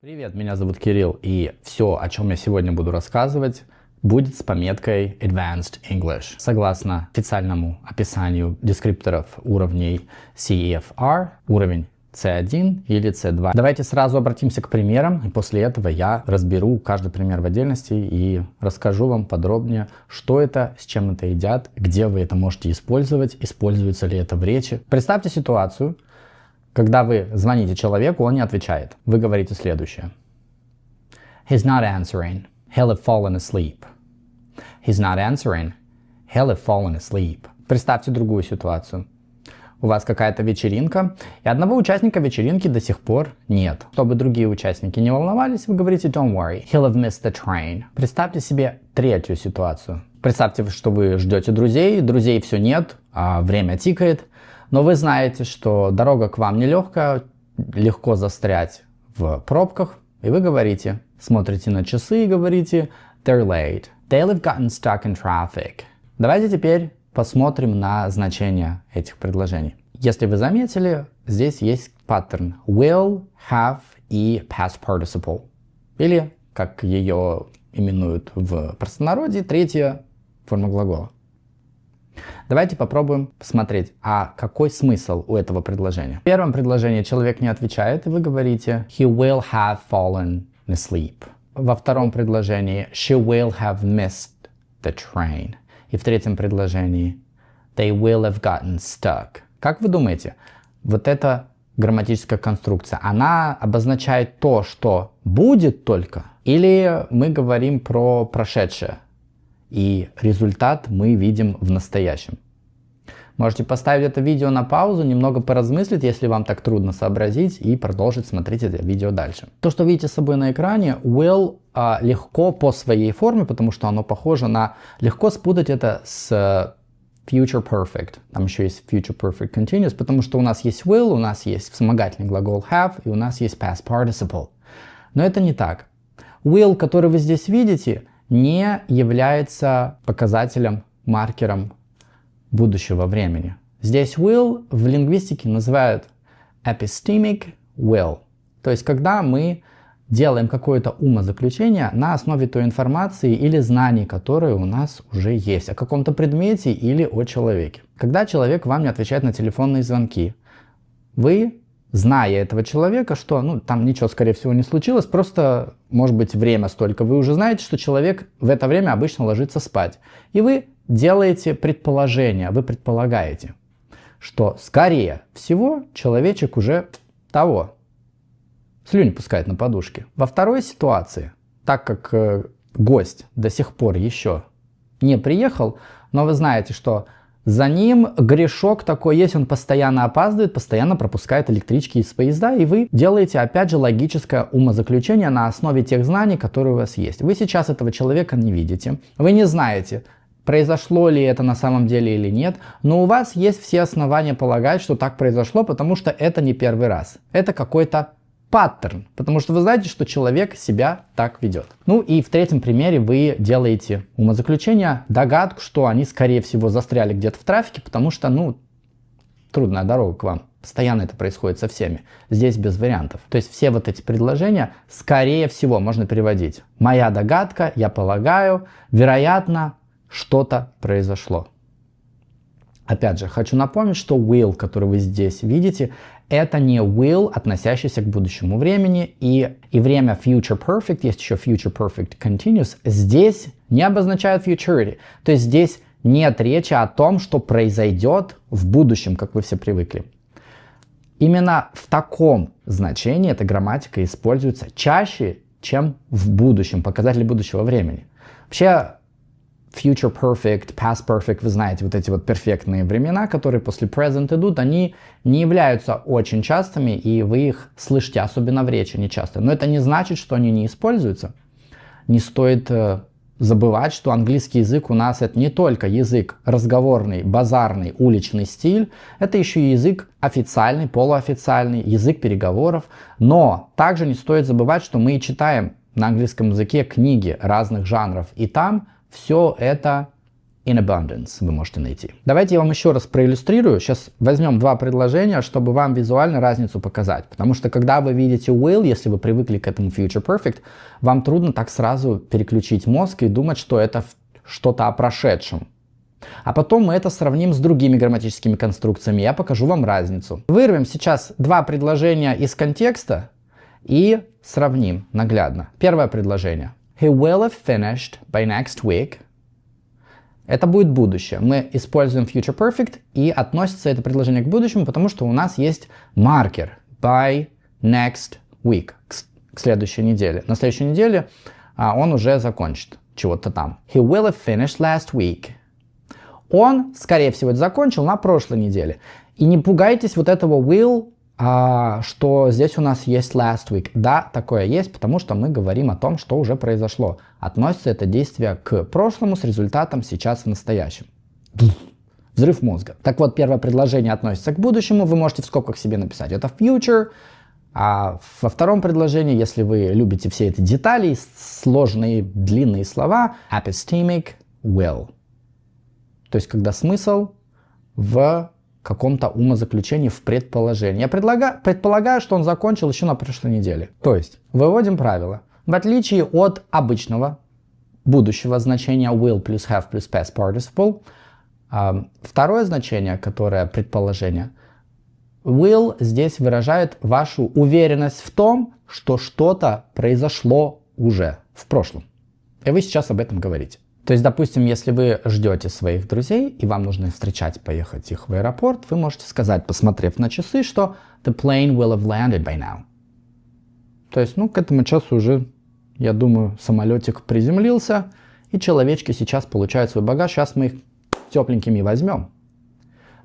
Привет, меня зовут Кирилл, и все, о чем я сегодня буду рассказывать, будет с пометкой Advanced English. Согласно официальному описанию дескрипторов уровней CEFR, уровень C1 или C2. Давайте сразу обратимся к примерам, и после этого я разберу каждый пример в отдельности и расскажу вам подробнее, что это, с чем это едят, где вы это можете использовать, используется ли это в речи. Представьте ситуацию, когда вы звоните человеку, он не отвечает. Вы говорите следующее. He's not answering. He'll have fallen asleep. He's not answering. He'll have fallen asleep. Представьте другую ситуацию. У вас какая-то вечеринка, и одного участника вечеринки до сих пор нет. Чтобы другие участники не волновались, вы говорите don't worry. He'll have missed the train. Представьте себе третью ситуацию. Представьте, что вы ждете друзей все нет, а время тикает. Но вы знаете, что дорога к вам нелегкая, легко застрять в пробках, и вы говорите, смотрите на часы и говорите they're late. They'll have gotten stuck in traffic. Давайте теперь посмотрим на значение этих предложений. Если вы заметили, здесь есть паттерн will, have и past participle. Или, как ее именуют в простонародье, третья форма глагола. Давайте попробуем посмотреть, а какой смысл у этого предложения. В первом предложении человек не отвечает, и вы говорите he will have fallen asleep. Во втором предложении she will have missed the train. И в третьем предложении they will have gotten stuck. Как вы думаете, вот эта грамматическая конструкция, она обозначает то, что будет только? Или мы говорим про прошедшее? И результат мы видим в настоящем. Можете поставить это видео на паузу, немного поразмыслить, если вам так трудно сообразить, и продолжить смотреть это видео дальше. То, что видите с собой на экране, will легко по своей форме, потому что оно похоже на... Легко спутать это с future perfect. Там еще есть future perfect continuous, потому что у нас есть will, у нас есть вспомогательный глагол have, и у нас есть past participle. Но это не так. Will, который вы здесь видите, не является показателем, маркером будущего времени. Здесь will в лингвистике называют epistemic will. То есть, когда мы делаем какое-то умозаключение на основе той информации или знаний, которые у нас уже есть о каком-то предмете или о человеке. Когда человек вам не отвечает на телефонные звонки, вы, зная этого человека, что там ничего, скорее всего, не случилось, просто, может быть, время столько. Вы уже знаете, что человек в это время обычно ложится спать. И вы делаете предположение, вы предполагаете, что, скорее всего, человечек уже слюни пускает на подушке. Во второй ситуации, так как гость до сих пор еще не приехал, но вы знаете, что за ним грешок такой есть, он постоянно опаздывает, постоянно пропускает электрички из поезда, и вы делаете, опять же, логическое умозаключение на основе тех знаний, которые у вас есть. Вы сейчас этого человека не видите, вы не знаете, произошло ли это на самом деле или нет, но у вас есть все основания полагать, что так произошло, потому что это не первый раз. Это какой-то паттерн, потому что вы знаете, что человек себя так ведет. Ну и в третьем примере вы делаете умозаключение, догадку, что они, скорее всего, застряли где-то в трафике, потому что, трудная дорога к вам. Постоянно это происходит со всеми. Здесь без вариантов. То есть все вот эти предложения, скорее всего, можно переводить. Моя догадка, я полагаю, вероятно, что-то произошло. Опять же, хочу напомнить, что will, который вы здесь видите, это не will, относящийся к будущему времени, и время future perfect, есть еще future perfect continuous, здесь не обозначает futurity. То есть здесь нет речи о том, что произойдет в будущем, как вы все привыкли. Именно в таком значении эта грамматика используется чаще, чем в будущем, показатель будущего времени. Вообще, future perfect, past perfect, вы знаете, вот эти вот перфектные времена, которые после present идут, они не являются очень частыми, и вы их слышите, особенно в речи, не часто. Но это не значит, что они не используются. Не стоит забывать, что английский язык у нас это не только язык разговорный, базарный, уличный стиль, это еще и язык официальный, полуофициальный, язык переговоров. Но также не стоит забывать, что мы читаем на английском языке книги разных жанров, и там все это in abundance вы можете найти. Давайте я вам еще раз проиллюстрирую. Сейчас возьмем два предложения, чтобы вам визуально разницу показать. Потому что когда вы видите will, если вы привыкли к этому future perfect, вам трудно так сразу переключить мозг и думать, что это что-то о прошедшем. А потом мы это сравним с другими грамматическими конструкциями. Я покажу вам разницу. Вырвем сейчас два предложения из контекста и сравним наглядно. Первое предложение. He will have finished by next week. Это будет будущее. Мы используем future perfect, и относится это предложение к будущему, потому что у нас есть маркер by next week, к следующей неделе. На следующей неделе он уже закончит чего-то там. He will have finished last week. Он, скорее всего, это закончил на прошлой неделе. И не пугайтесь вот этого will, что здесь у нас есть last week. Да, такое есть, потому что мы говорим о том, что уже произошло. Относится это действие к прошлому с результатом сейчас в настоящем. Взрыв мозга. Так вот, первое предложение относится к будущему. Вы можете в скобках себе написать. Это future. А во втором предложении, если вы любите все эти детали, сложные длинные слова, epistemic will. То есть, когда смысл в каком-то умозаключении, в предположении. Я предполагаю, что он закончил еще на прошлой неделе. То есть, выводим правило. В отличие от обычного будущего значения will плюс have плюс past participle, второе значение, которое предположение, will здесь выражает вашу уверенность в том, что что-то произошло уже в прошлом. И вы сейчас об этом говорите. То есть, допустим, если вы ждете своих друзей, и вам нужно встречать, поехать их в аэропорт, вы можете сказать, посмотрев на часы, что the plane will have landed by now. То есть, к этому часу уже, я думаю, самолетик приземлился, и человечки сейчас получают свой багаж, сейчас мы их тепленькими возьмем.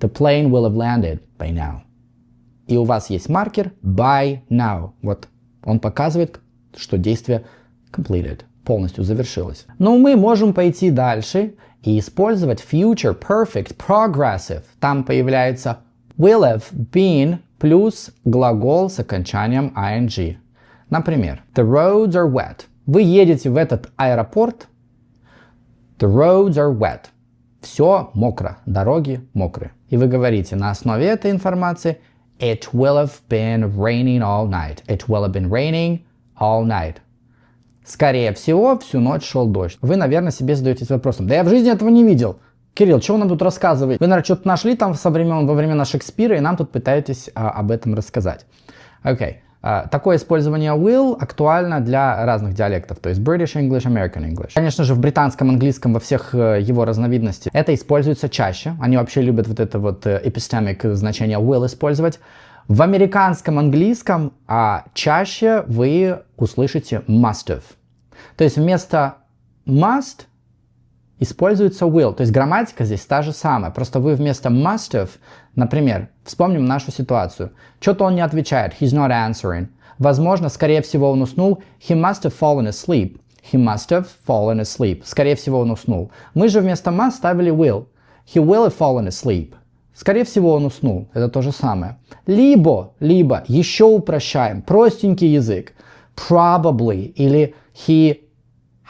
The plane will have landed by now. И у вас есть маркер by now. Вот он показывает, что действие completed. Полностью завершилось. Но мы можем пойти дальше и использовать future perfect progressive. Там появляется will have been плюс глагол с окончанием ing. Например, the roads are wet. Вы едете в этот аэропорт. The roads are wet. Все мокро, дороги мокрые. И вы говорите на основе этой информации it will have been raining all night. It will have been raining all night. Скорее всего, всю ночь шел дождь. Вы, наверное, себе задаетесь вопросом. Да я в жизни этого не видел. Кирилл, что вы нам тут рассказываете? Вы, наверное, что-то нашли там во времена Шекспира, и нам тут пытаетесь об этом рассказать. Окей. Такое использование will актуально для разных диалектов, то есть British English, American English. Конечно же, в британском английском во всех его разновидностях это используется чаще. Они вообще любят вот это вот epistemic значение will использовать. В американском английском чаще вы услышите must have. То есть вместо must используется will. То есть грамматика здесь та же самая. Просто вы вместо must have, например, вспомним нашу ситуацию. Что-то он не отвечает. He's not answering. Возможно, скорее всего, он уснул. He must have fallen asleep. He must have fallen asleep. Скорее всего, он уснул. Мы же вместо must ставили will. He will have fallen asleep. Скорее всего, он уснул. Это то же самое. Либо еще упрощаем. Простенький язык. Probably. Или he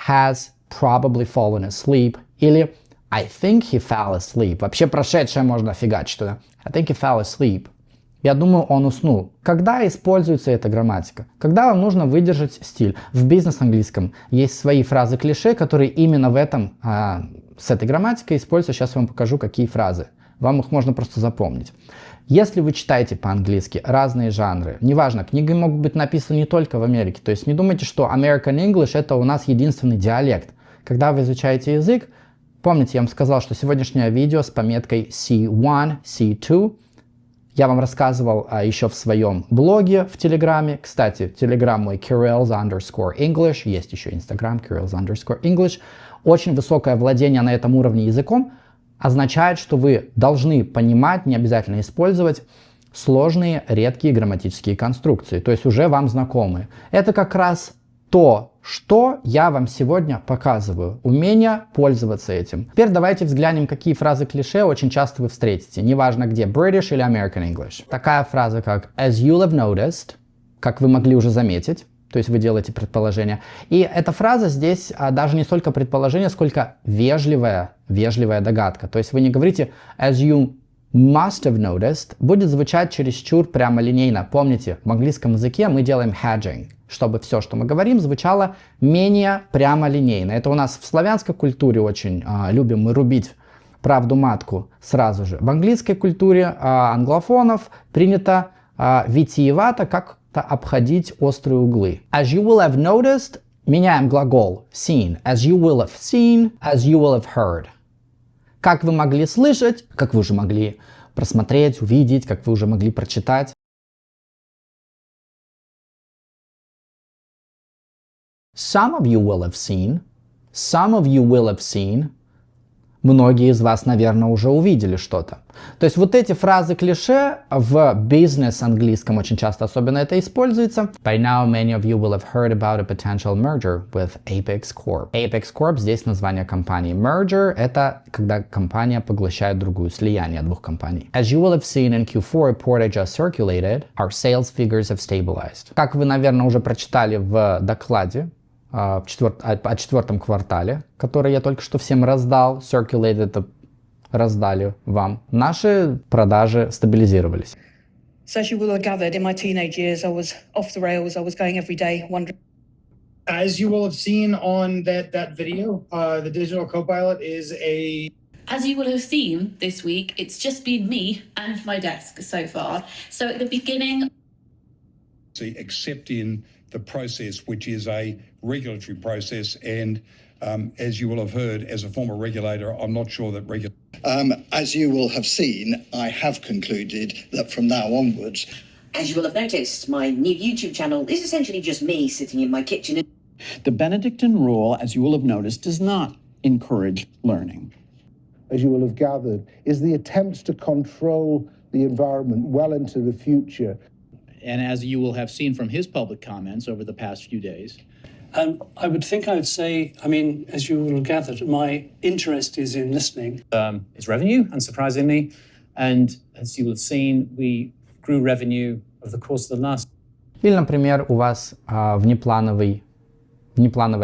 has probably fallen asleep. Или I think he fell asleep. Вообще прошедшее можно фигачить туда. I think he fell asleep. Я думаю, он уснул. Когда используется эта грамматика? Когда вам нужно выдержать стиль. В бизнес-английском есть свои фразы-клише, которые именно в этом, с этой грамматикой используются. Сейчас я вам покажу, какие фразы. Вам их можно просто запомнить. Если вы читаете по-английски разные жанры, неважно, книги могут быть написаны не только в Америке. То есть не думайте, что American English это у нас единственный диалект. Когда вы изучаете язык, помните, я вам сказал, что сегодняшнее видео с пометкой C1, C2. Я вам рассказывал еще в своем блоге в Телеграме. Кстати, Телеграм мой Kirill's_English. Есть еще Инстаграм Kirill's_English. Очень высокое владение на этом уровне языком означает, что вы должны понимать, не обязательно использовать сложные, редкие грамматические конструкции, то есть уже вам знакомые. Это как раз то, что я вам сегодня показываю. Умение пользоваться этим. Теперь давайте взглянем, какие фразы клише очень часто вы встретите, неважно где, British или American English. Такая фраза, как as you'll have noticed, как вы могли уже заметить, То есть вы делаете предположение. И эта фраза здесь даже не столько предположение, сколько вежливая догадка. То есть вы не говорите as you must have noticed, будет звучать чересчур прямолинейно. Помните, в английском языке мы делаем hedging, чтобы все, что мы говорим, звучало менее прямолинейно. Это у нас в славянской культуре очень любим мы рубить правду матку сразу же. В английской культуре англофонов принято витиевато как-то обходить острые углы. As you will have noticed, меняем глагол seen. As you will have seen, as you will have heard. Как вы могли слышать, как вы уже могли просмотреть, увидеть, как вы уже могли прочитать. Some of you will have seen. Some of you will have seen. Многие из вас, наверное, уже увидели что-то. То есть вот эти фразы-клише в бизнес-английском очень часто особенно это используется. By now, many of you will have heard about a potential merger with Apex Corp. Apex Corp здесь название компании. Merger — это когда компания поглощает другую, слияние двух компаний. As you will have seen in Q4 report I just circulated, our sales figures have stabilized. Как вы, наверное, уже прочитали в докладе, о четвертом квартале, который я только что всем раздал, circulated, это раздали вам, наши продажи стабилизировались. So as you will have gathered, in my teenage years, I was off the rails. I was going every day, wondering. As you will have seen on that video, the digital copilot is a... As you will have seen this week, it's just been me and my desk so far. So at the beginning... Except in the process, which is a regulatory process, and as you will have heard, as a former regulator, I'm not sure that as you will have seen, I have concluded that from now onwards... As you will have noticed, my new YouTube channel is essentially just me sitting in my kitchen. The Benedictine rule, as you will have noticed, does not encourage learning. As you will have gathered, is the attempts to control the environment well into the future. And as you will have seen from his public comments over the past few days. I would say, I mean, as you will have gathered, my interest is in listening. It's revenue, unsurprisingly. And as you will have seen, we grew revenue over the course of the last... Или, например, у вас внеплановое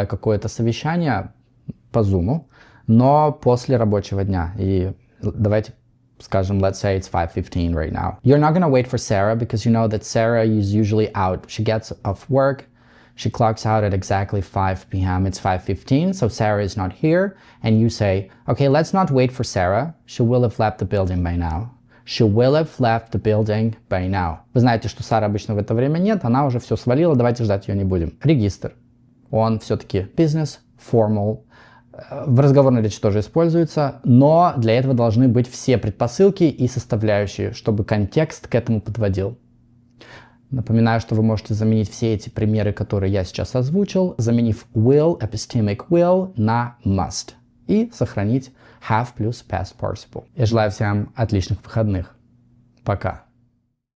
какое-то совещание по Zoom, но после рабочего дня. И давайте скажем, let's say it's 5:15 right now. You're not going to wait for Sarah because you know that Sarah is usually out. She gets off work, she clocks out at exactly 5 p.m. It's 5:15, so Sarah is not here. And you say, okay, let's not wait for Sarah. She will have left the building by now. She will have left the building by now. Вы знаете, что Сара обычно в это время нет, она уже все свалила, давайте ждать ее не будем. Регистр. Он все-таки business, formal. В разговорной речи тоже используется, но для этого должны быть все предпосылки и составляющие, чтобы контекст к этому подводил. Напоминаю, что вы можете заменить все эти примеры, которые я сейчас озвучил, заменив will, epistemic will, на must. И сохранить have плюс past participle. Я желаю всем отличных выходных. Пока.